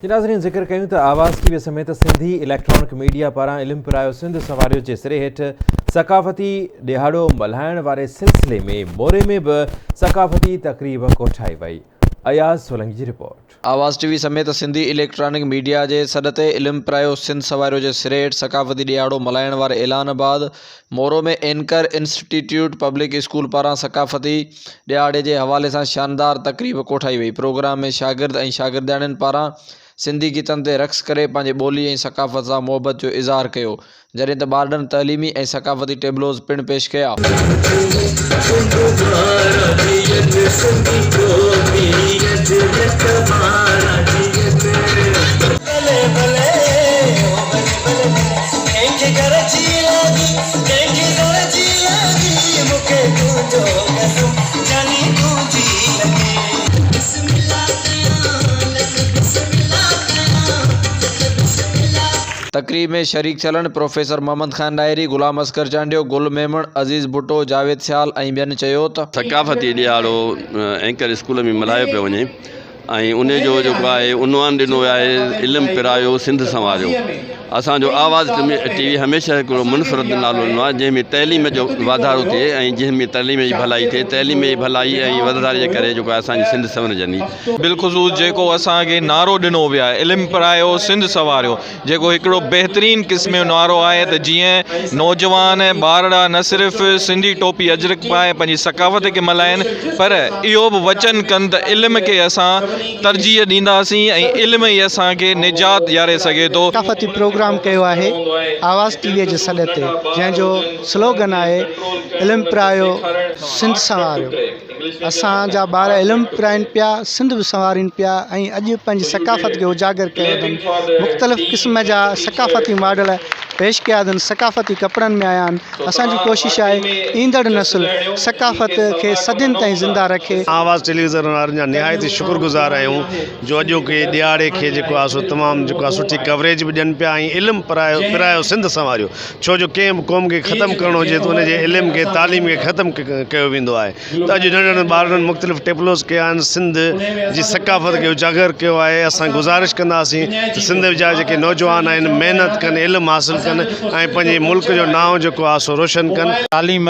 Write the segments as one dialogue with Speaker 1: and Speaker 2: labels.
Speaker 1: नाज़रीन ज़िक्र कयूं त आवाज़ टीवी समेत सिंधी इलेक्ट्रॉनिक मीडिया पारां इल्म पिरायो सिंध सवारियो जे सिरे हेठि सकाफ़ती ॾियारो मल्हाइण वारे सिलसिले में मोरे में बि सकाफ़ती तक़रीब कोठाई वई। अयाज़ सोलंकी जी रिपोर्ट।
Speaker 2: आवाज़ टीवी समेत सिंधी इलेक्ट्रॉनिक मीडिया जे सॾ ते इल्म पिरायो सिंध सवारियो जे सिरे हेठि सकाफ़ती ॾियारो मल्हाइण वारे ऐलान बाद मोरो में एंकर इंस्टीट्यूट पब्लिक स्कूल पारां सकाफ़ती ॾियारे जे हवाले सां शानदार तक़रीब कोठाई वई। प्रोग्राम में शागिर्द ऐं शागिर्दियाणियुनि पारां सिंधी गीतनि ते रक़्स करे पंहिंजे ॿोली ऐं सकाफ़त सां मुहबत जो इज़हार कयो, जॾहिं त ॿारनि तइलीमी ऐं सकाफ़ती टेबलोज़ पिणु पेश कया। तकरीब में शरीक थियलनि प्रोफेसर मोहम्मद खान डायरी, गुलाम असगर चांडियो, गुल मेमण, अज़ीज़ भुट्टो, जावेद सियाल ऐं ॿियनि चयो त
Speaker 3: सकाफ़ती ॾियारो एंकर स्कूल में मल्हायो पियो वञे ऐं उन जो जेको आहे उनवान ॾिनो आहे इल्म पिरायो सिंध संवारियो। असांजो आवाज़ टीवी हमेशह हिकिड़ो मुनफ़रद नालो ॾिनो आहे जंहिंमें तइलीम जो वाधारो थिए ऐं जंहिंमें तइलीम जी भलाई थिए। तइलीम जी भलाई ऐं वाधारे जे करे जेको आहे असांजी सिंध संवरजंदी।
Speaker 4: बिलख़ुसूस जेको असांखे नारो ॾिनो वियो आहे इल्म पिरायो सिंध संवारियो, जेको हिकिड़ो बहितरीनु क़िस्म जो नारो आहे त जीअं नौजवान ॿारड़ा न सिर्फ़ु सिंधी टोपी अजरक पाए पंहिंजी सकाफ़त खे मल्हाइनि, पर इहो बि वचन कनि त इल्म खे असां तरजीह ॾींदासीं ऐं इल्म ई असांखे निजात ॾियारे सघे थो।
Speaker 5: सकाफ़ती प्रोग्राम कयो आहे आवाज़ टीवीअ जे सॾ ते, जंहिंजो स्लोगन आहे इल्म पिरायो सिंध संवारियो। असांजा ॿार इल्म पिराइनि पिया, सिंध बि संवारीनि पिया ऐं अॼु पंहिंजी सकाफ़त खे उजागर कयो अथनि। मुख़्तलिफ़ क़िस्म जा सकाफ़ती मॉडल पेश कया अथनि, सकाफ़ती कपिड़नि में आया आहिनि। असांजी कोशिशि आहे ईंदड़ नसुल सकाफ़त खे सदियुनि ताईं ज़िंदा रखे।
Speaker 6: आवाज़ टेलीविज़न वारनि जा निहायती शुक्रगुज़ार आहियूं जो अॼोके ॾियारे खे जेको आहे सो तमामु जेको आहे सुठी कवरेज बि ॾियनि पिया ऐं इल्म पिरायो सिंध संवारियो। छो जो कंहिं बि क़ौम खे ख़तमु करिणो हुजे त उनजे इल्म खे तालीम खे ख़तमु कयो वेंदो आहे। त अॼु नंढनि ॿारनि मुख़्तलिफ़ टेबलोज़ कया आहिनि, सिंध जी सकाफ़त खे उजागर कयो आहे। असां गुज़ारिश कंदासीं त सिंध जा जेके नौजवान आहिनि महिनत कनि, इल्मु हासिलु कनि ऐं पंहिंजे मुल्क जो नाव जेको आहे सो रोशन कनि।
Speaker 7: तालीम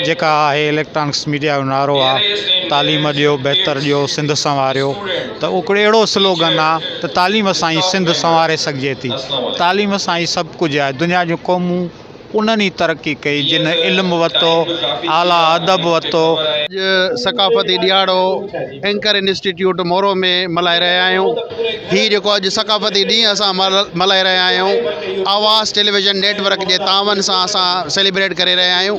Speaker 7: जेका आहे इलेक्ट्रॉनिक्स मीडिया जो नारो आहे, तालीम ॾियो बहितर ॾियो सिंध संवारियो, त उहो अहिड़ो स्लोगन आहे त तालीम सां ई सिंध संवारे सघिजे थी। तालीम सां ई सभु कुझु आहे। दुनिया जूं क़ौमूं उन्हनि ई तरक़ी कई जिन इल्मु वरितो, आला अदब वरितो।
Speaker 8: सकाफ़ती ॾियारो एंकर इंस्टीट्यूट मोरो में मल्हाए रहिया आहियूं। हीउ जेको अॼु सकाफ़ती ॾींहुं असां मल्हाए रहिया आहियूं, आवाज़ टेलीविज़न नेटवर्क जे तावन सां असां सेलिब्रेट करे रहिया आहियूं।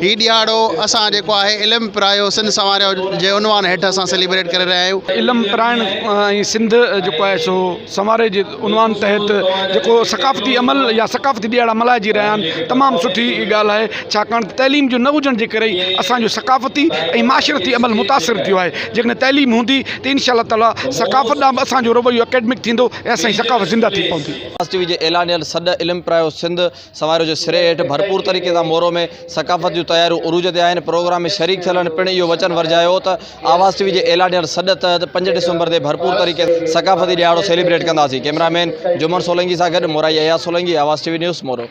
Speaker 8: हीउ ॾियारो असां जेको आहे इल्म पिरायो सिंध संवारियो जे उनवान हेठि असां सेलिब्रेट करे रहिया आहियूं।
Speaker 9: इल्म पिराइण ऐं सिंध जेको आहे सो संवारे जे उनवान तहत जेको सकाफ़ती अमल या सकाफ़ती ॾियारा मल्हाइजी रहिया आहिनि, तमामु सुठी ॻाल्हि आहे। छाकाणि तइलीम जो न हुजण जे करे असांजो सकाफ़ती ऐं माशरती अमल मुतासिर थियो आहे। जेकॾहिं तइलीम हूंदी त इंशाअल्लाह ताला सकाफ़त ॾांहुं बि असांजो रवैयो अकेडमिक थींदो ऐं असांजी सकाफ़त ज़िंदा थी पवंदी।
Speaker 2: आवाज़ टीवी जे ऐलानियल सॾ इल्म पिरायो सिंध संवारियो जे सिरे हेठि भरपूर तरीक़े सां मोरो में सकाफ़त जूं तयारियूं उरूज ते आहिनि। प्रोग्राम में शरीक थियलनि पिणु इहो वचन वरजायो त आवाज़ टीवी जे ऐलानियल सॾ तहत 5 डिसंबर ते भरपूर तरीक़े सकाफ़ती ॾियारो सेलिब्रेट कंदासीं। कैमरामैन जुमन सोलंकी सां गॾु मोराई अयाज़ सोलंकी, आवाज़ टीवी न्यूज़ मोरो।